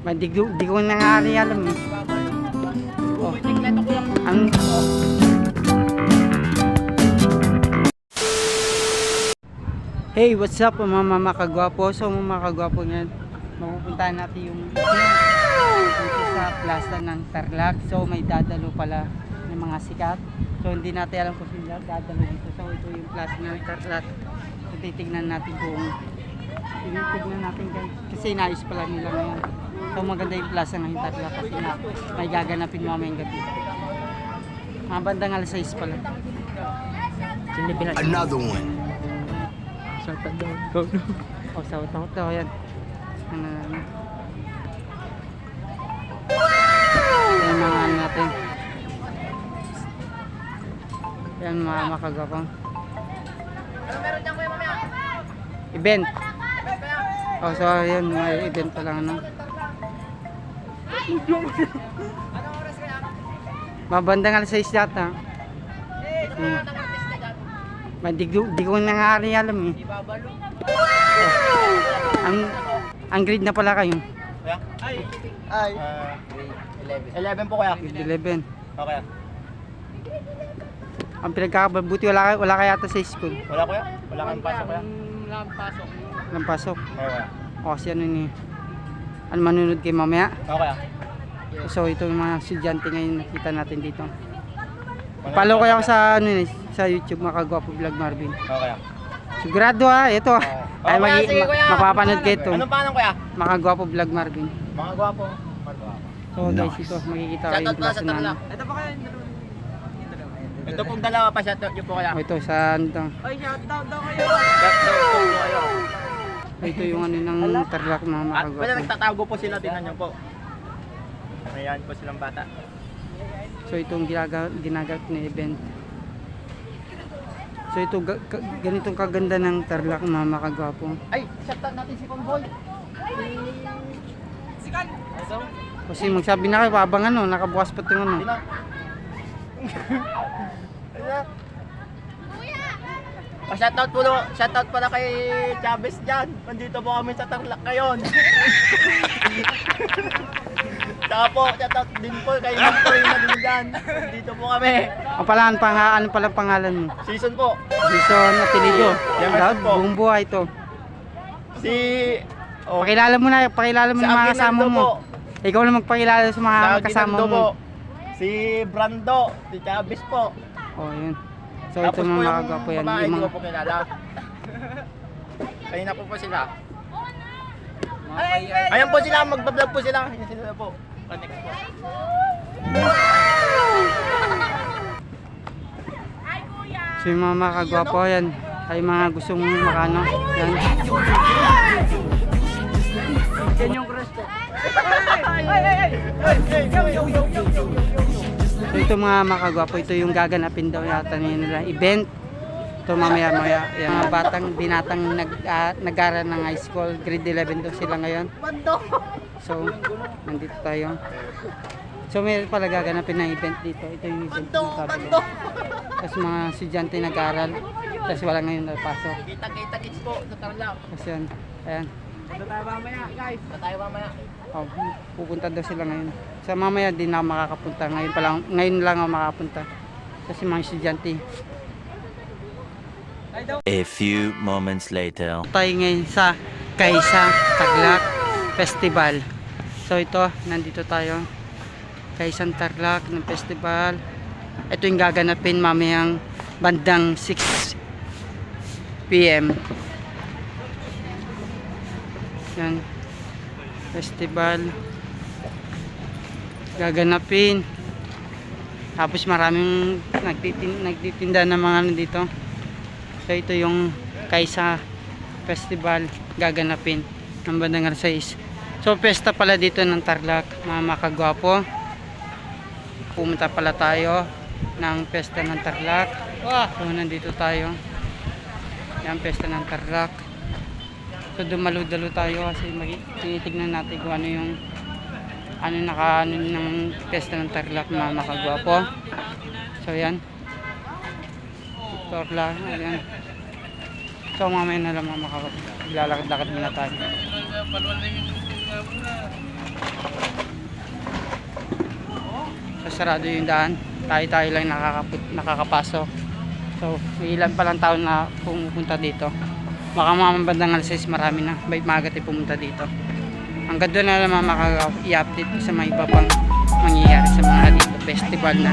Di ko na nga rin alam eh. Oh. Ang... Hey, what's up mga makagwapo? So mga makagwapo ngayon, mapupuntahan natin yung dito sa plaza ng Tarlac. So may dadalo pala ng mga sikat. So hindi natin alam kung sila dadalo dito. So ito yung plaza ng Tarlac. So titignan natin kung tinitignan natin guys. Kasi naayos pala nila ngayon. So maganda yung plaza ng Tarlac kasi na may gaganapin mamayang gabi. Mga bandang alas 6 pala. Another one. Shoutout daw. Go no. Oh, shoutout daw yan. Yan mga ano natin. Yan mga makagapang. Ano meron dyan kuya mamaya? Event. Oh, so yan may event pa lang ano. Anong oras kaya? Mabandang alas 6 yata. Ano ang artist na dyan? Di ko na nga rin alam eh. Ibabalo. Ang grade na pala kayo. Kuya? Ay. 11 po kuya. Grade 11. Okay. Ang pinagkakabuti wala kaya ata sa school. Wala kuya? Wala kang pasok kuya? Wala pasok. Walang pasok. Okay. O kasi ano ni ano manunod kay mamaya. Okay. So ito yung mga estudyante ngayon nakita natin dito. Follow kayo ako sa ano sa YouTube Makagwapo Vlog Marvin. Okay. Sigurado ito. Ay sige, kuya. mapapanood kayo ito. Anong panang kuya? Makagwapo Vlog Marvin. Mga gwapo. So guys ito makikita kayo Shoutout yung po sa klase na. Tarlac. Ito po kayo. Ito pong dalawa pa shoutout niyo po kuya. Ito sa ano to. Ay, shoutout daw kayo. Shoutout po kayo. Ito yung ano ng Tarlac mga At wala Makagwapo. nagtatago po sila, tingnan niyo po. Ayan po silang bata. So itong ginagamit na event. So ito ganitong kaganda ng Tarlac mga Makagwapo. Ay, shoutout natin si Convoy. Sikan. Kasi magsabi na kayo abangan no, nakabukas pa 'tong ano. Sino? Shoutout pala kay Chavez dyan. Nandito po kami sa Tarlac ngayon. Saka po, shoutout din po kay Victory na din dyan. Nandito po kami. Ano pala pangalan mo? Season po. Jason Apelido. Yes, Dapat po. buong buhay ito. Si... Oh, Pakilala mo na yung mga kasama mo. Ikaw na magpakilala sa mga kasama Aguinaldo po. mo. Si Brando. Si Chavez po. Oh, yun. So ito mga makagwapo yan. babae, Yung hindi mga ko po kilala. Kanina po sila. Ayan po sila, magbablog po sila. Ayan sila po. Connect po. So yung mga makagwapo yan. Ay mga gustong makano. Yan. Yan yung crush ko. So ito mga makagwapo, ito yung gaganapin daw yata nila event. Ito mamaya yung mga binatang nag-aral ng high school, grade 11 daw sila ngayon. So nandito tayo. So may pala gaganapin na event dito. Ito yung event na sabi ko. Tapos mga estudyante nag-aral, tapos wala ngayon napasok. Kita kids po sa Tarlac. Tapos yan, ayan. Punta tayo mamaya guys. Punta tayo mamaya. Oh, pupunta daw sila ngayon. Sa mamaya din ako makakapunta. Ngayon lang ako makapunta. Kasi mga estudyante. A few moments later. Tayo ngayon sa Kaisa Tarlac Festival. So ito, nandito tayo. Kaisang Tarlac ng festival. Ito yung gaganapin mamayang bandang 6 PM. Yan. Festival gaganapin, tapos maraming nagtitinda ng mga ano dito. So ito yung Kaisa Festival gaganapin ng bandang alas 6. So pesta pala dito ng Tarlac mga makagwapo. Pumunta pala tayo ng pesta ng Tarlac. So nandito tayo, yan pesta ng Tarlac. So dumalo-dalo tayo kasi tinitignan natin kung ano yung nakaano ng pesta ng Tarlac mga makagwapo. So yan. Tarlac, ayan. So mamaya na lang mga makagwapo. Lalakad-lakad muna tayo. So sarado yung daan, tayo lang nakakapasok. So may ilan palang tao na pumupunta dito. Baka mga bandang alas 6 marami na, by maaga tayo pumunta dito. Hanggang doon na naman makaka-i-update sa mga iba pang mangyayari sa mga dito festival na